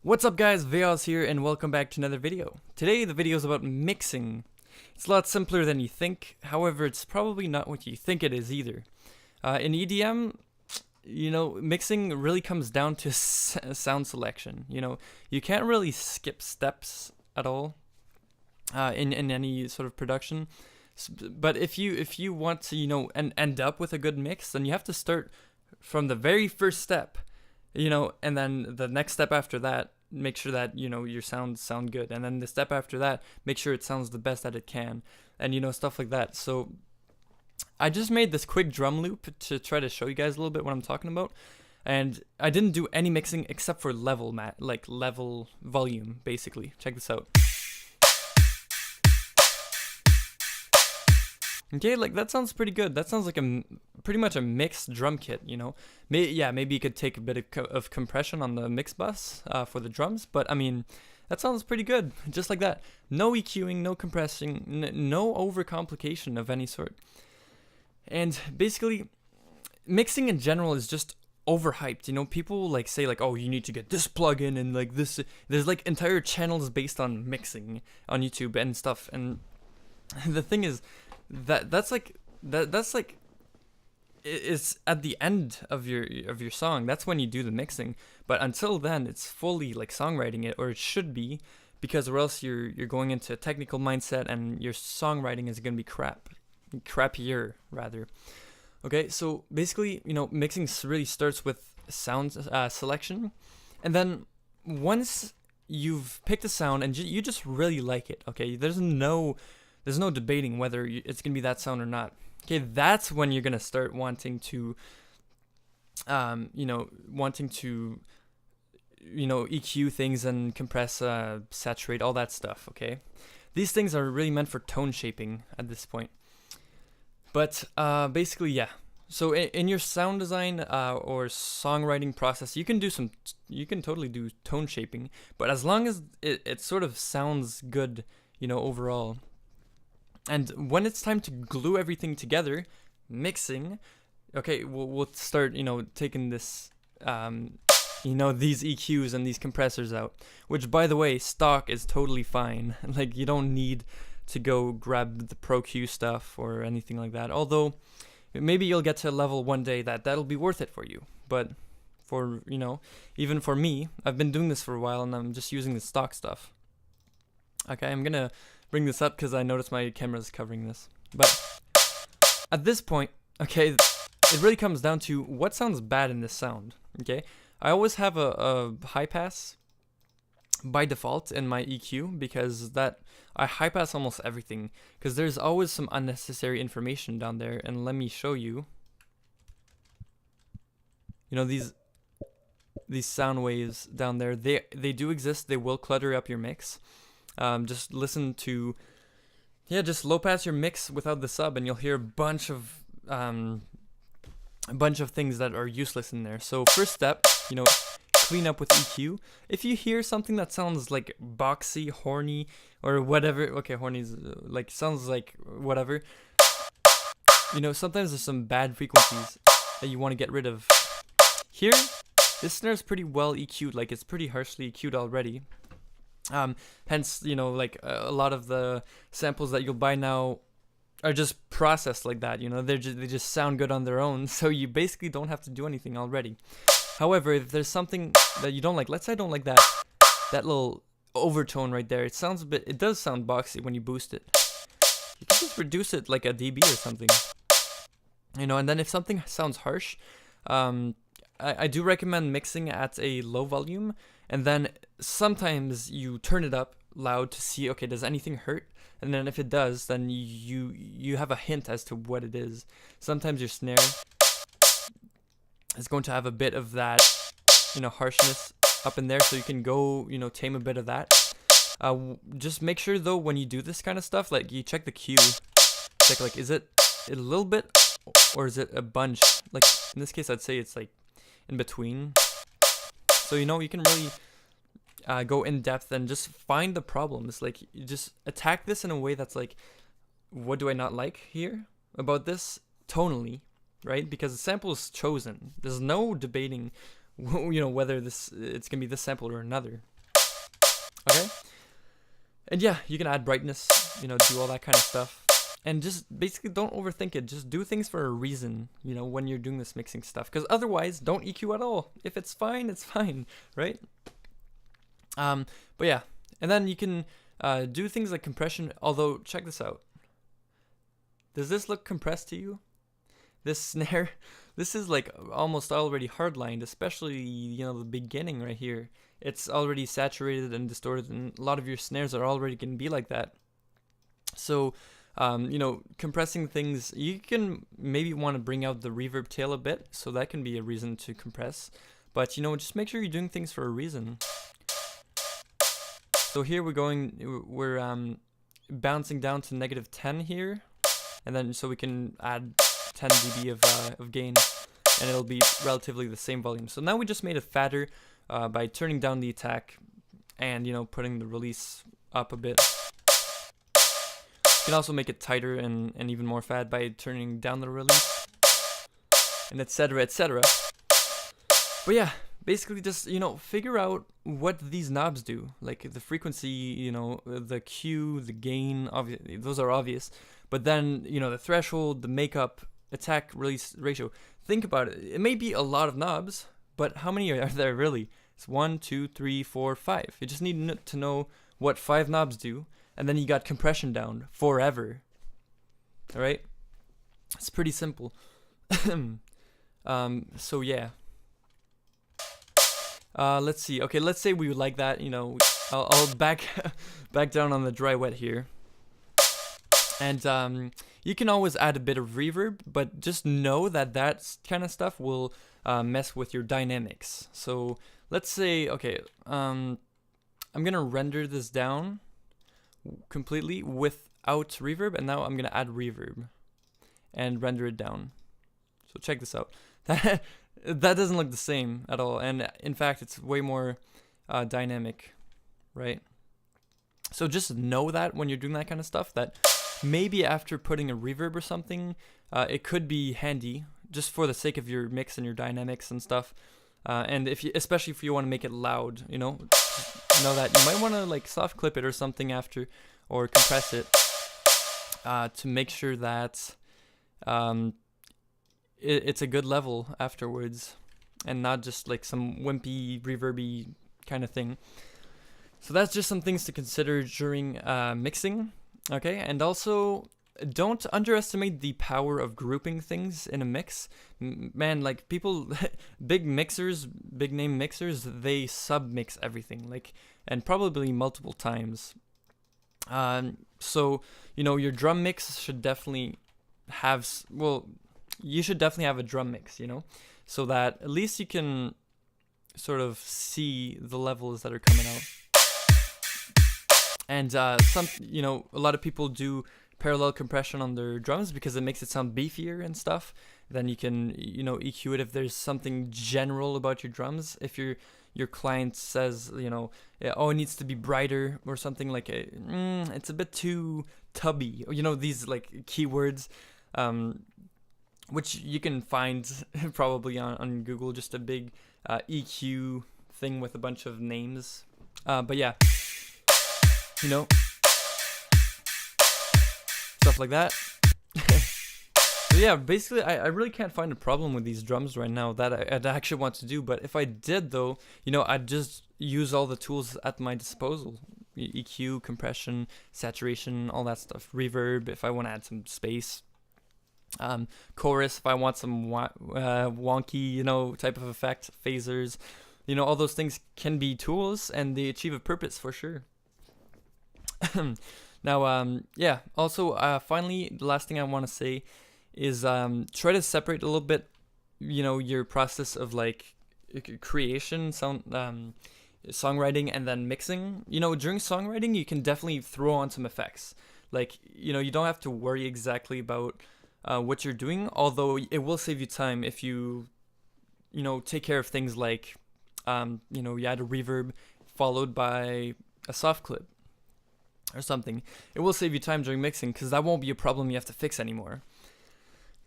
What's up guys, VayHoz here and welcome back to another video. Today the video is about mixing. It's a lot simpler than you think, however it's probably not what you think it is either. In EDM, mixing really comes down to sound selection. You can't really skip steps at all in any sort of production. But if you want to, and end up with a good mix, then you have to start from the very first step. And then the next step after that, make sure that, your sound good. And then the step after that, make sure it sounds the best that it can. And, stuff like that. So I just made this quick drum loop to try to show you guys a little bit what I'm talking about. And I didn't do any mixing except for level volume, basically. Check this out. Okay, that sounds pretty good. That sounds like pretty much a mixed drum kit, Maybe you could take a bit of compression on the mix bus for the drums, but I mean, that sounds pretty good, just like that. No EQing, no compressing, no overcomplication of any sort. And basically, mixing in general is just overhyped. People say oh, you need to get this plugin and this. There's entire channels based on mixing on YouTube and stuff. And the thing is, that's it's at the end of your song. That's when you do the mixing. But until then, it's fully songwriting it, or it should be, because or else you're going into a technical mindset and your songwriting is gonna be crappier rather. Okay, so basically, mixing really starts with sound selection, and then once you've picked a sound and you just really like it, okay, there's no debating whether it's gonna be that sound or not. Okay, that's when you're gonna start wanting to EQ things and compress, saturate, all that stuff. Okay, these things are really meant for tone shaping at this point. But basically, yeah. So in your sound design or songwriting process, you can totally do tone shaping, but as long as it sort of sounds good, overall. And when it's time to glue everything together, mixing, okay, we'll start, taking this, these EQs and these compressors out, which, by the way, stock is totally fine. You don't need to go grab the Pro Q stuff or anything like that. Although, maybe you'll get to a level one day that'll be worth it for you. But for, even for me, I've been doing this for a while and I'm just using the stock stuff. Okay, I'm gonna bring this up because I noticed my camera's covering this. But at this point, okay, it really comes down to what sounds bad in this sound. Okay, I always have a high pass by default in my EQ, because I high pass almost everything, because there's always some unnecessary information down there. And let me show you. These sound waves down there, they do exist. They will clutter up your mix. Just listen to, just low pass your mix without the sub, and you'll hear a bunch of things that are useless in there. So first step, clean up with EQ. If you hear something that sounds boxy, horny, or whatever, okay, horny is sounds like whatever. Sometimes there's some bad frequencies that you want to get rid of. Here, this snare is pretty well EQ'd, it's pretty harshly EQ'd already. Hence, a lot of the samples that you'll buy now are just processed like that. They just sound good on their own, so you basically don't have to do anything already. However, if there's something that you don't like, let's say I don't like that little overtone right there. It does sound boxy when you boost it. You can just reduce it like a dB or something. And then if something sounds harsh, I do recommend mixing at a low volume, and then sometimes you turn it up loud to see, okay, does anything hurt? And then if it does, then you have a hint as to what it is. Sometimes your snare is going to have a bit of that, harshness up in there, so you can go, tame a bit of that. Just make sure though, when you do this kind of stuff, you check the Q, check is it a little bit or is it a bunch? In this case, I'd say it's in between. So you can really go in depth and just find the problems. You just attack this in a way that's what do I not like here about this tonally, right? Because the sample is chosen. There's no debating, whether it's gonna be this sample or another. Okay. And yeah, you can add brightness, you know, do all that kind of stuff. And just basically don't overthink it. Just do things for a reason, you know, when you're doing this mixing stuff. Because otherwise, don't EQ at all. If it's fine, it's fine, right? But yeah, and then you can do things like compression. Although, check this out. Does this look compressed to you? This snare, this is like almost already hardlined, especially, you know, the beginning right here. It's already saturated and distorted, and a lot of your snares are already going to be like that. So, you know, compressing things, you can maybe want to bring out the reverb tail a bit, so that can be a reason to compress. But, you know, just make sure you're doing things for a reason. So here we're bouncing down to -10 here, and then so we can add 10 dB of gain, and it'll be relatively the same volume. So now we just made it fatter by turning down the attack and, you know, putting the release up a bit. You can also make it tighter and even more fat by turning down the release, and etc, etc. But yeah, basically just, you know, figure out what these knobs do, like the frequency, you know, the Q, the gain, obviously those are obvious, but then, you know, the threshold, the makeup, attack release ratio. Think about it. It may be a lot of knobs, but how many are there really? It's 1, 2, 3, 4, 5. You just need to know what 5 knobs do, and then you got compression down forever. All right, it's pretty simple. So yeah. Let's see. Okay, let's say we would like that. You know, I'll back down on the dry wet here. And you can always add a bit of reverb, but just know that that kind of stuff will mess with your dynamics. So let's say, okay, I'm gonna render this down completely without reverb, and now I'm gonna add reverb and render it down. So check this out. That doesn't look the same at all, and in fact, it's way more dynamic, right? So just know that when you're doing that kind of stuff, that maybe after putting a reverb or something, it could be handy just for the sake of your mix and your dynamics and stuff. And especially if you want to make it loud, you know that you might want to like soft clip it or something after, or compress it to make sure that it's a good level afterwards, and not just like some wimpy, reverby kind of thing. So that's just some things to consider during mixing. Okay, and also don't underestimate the power of grouping things in a mix. Man, like people, big mixers, big name mixers, they submix everything, like, and probably multiple times. So, you know, your drum mix should definitely have, well, you should definitely have a drum mix, you know, so that at least you can sort of see the levels that are coming out. And some, you know, a lot of people do parallel compression on their drums because it makes it sound beefier and stuff. Then you can, you know, EQ it if there's something general about your drums. If your client says, you know, oh, it needs to be brighter or something, like it's a bit too tubby, you know, these like keywords, which you can find probably on Google, just a big EQ thing with a bunch of names. But yeah, you know, stuff like that. So yeah, basically, I really can't find a problem with these drums right now that I'd actually want to do. But if I did, though, you know, I'd just use all the tools at my disposal. EQ, compression, saturation, all that stuff. Reverb, if I want to add some space. Chorus, if I want some wonky, you know, type of effect. Phasers, you know, all those things can be tools, and they achieve a purpose for sure. Now, yeah, also, finally, the last thing I want to say is try to separate a little bit, you know, your process of like creation, songwriting, and then mixing. You know, during songwriting, you can definitely throw on some effects. Like, you know, you don't have to worry exactly about what you're doing, although it will save you time if you know, take care of things like, you know, you add a reverb followed by a soft clip or something. It will save you time during mixing because that won't be a problem you have to fix anymore.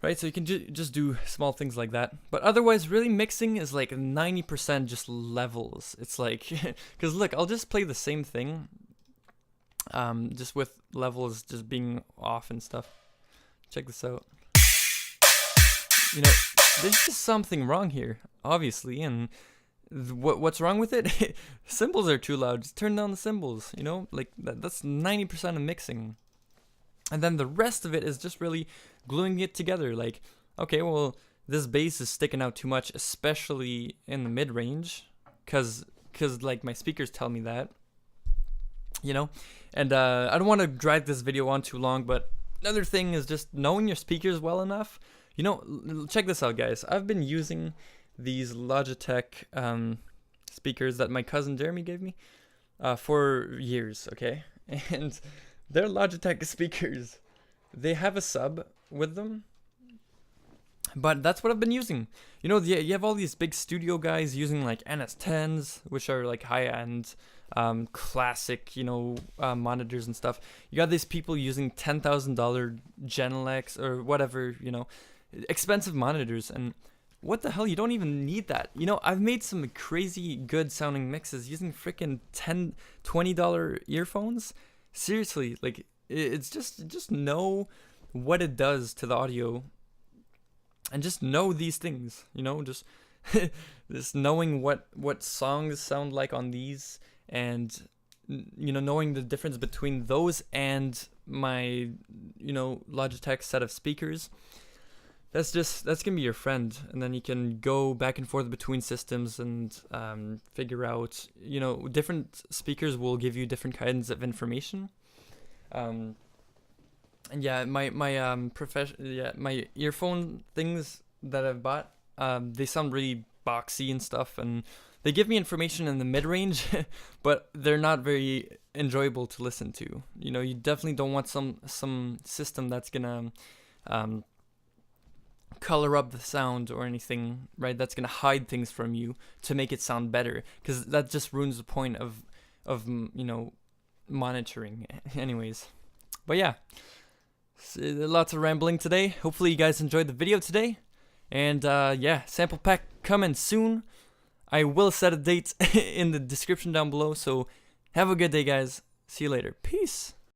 right? So you can just do small things like that. But otherwise, really mixing is like 90% just levels. It's like, because look, I'll just play the same thing, just with levels just being off and stuff. Check this out. You know, there's just something wrong here, obviously, and what's wrong with it? Cymbals are too loud. Just turn down the cymbals, you know? Like, that's 90% of mixing. And then the rest of it is just really gluing it together. Like, okay, well, this bass is sticking out too much, especially in the mid-range, because like, my speakers tell me that, you know? And I don't want to drag this video on too long, but another thing is just knowing your speakers well enough. You know, check this out, guys. I've been using these Logitech speakers that my cousin Jeremy gave me for years, okay? And they're Logitech speakers. They have a sub with them, but that's what I've been using. You know, you have all these big studio guys using like NS10s, which are like high-end, classic, you know, monitors and stuff. You got these people using $10,000 Genelecs or whatever, you know, expensive monitors, and what the hell, you don't even need that. You know, I've made some crazy good sounding mixes using freaking $20 earphones. Seriously, like, it's just know what it does to the audio, and just know these things, you know, just just knowing what songs sound like on these, and you know, knowing the difference between those and my, you know, Logitech set of speakers. That's gonna be your friend, and then you can go back and forth between systems and figure out, you know, different speakers will give you different kinds of information. And yeah, my my earphone things that I've bought, they sound really boxy and stuff, and they give me information in the mid-range, but they're not very enjoyable to listen to. You know, you definitely don't want some system that's gonna color up the sound or anything, right? That's gonna hide things from you to make it sound better, because that just ruins the point of you know, monitoring. Anyways, but yeah, lots of rambling today. Hopefully you guys enjoyed the video today, and yeah, sample pack coming soon. I will set a date in the description down below, so have a good day, guys. See you later. Peace.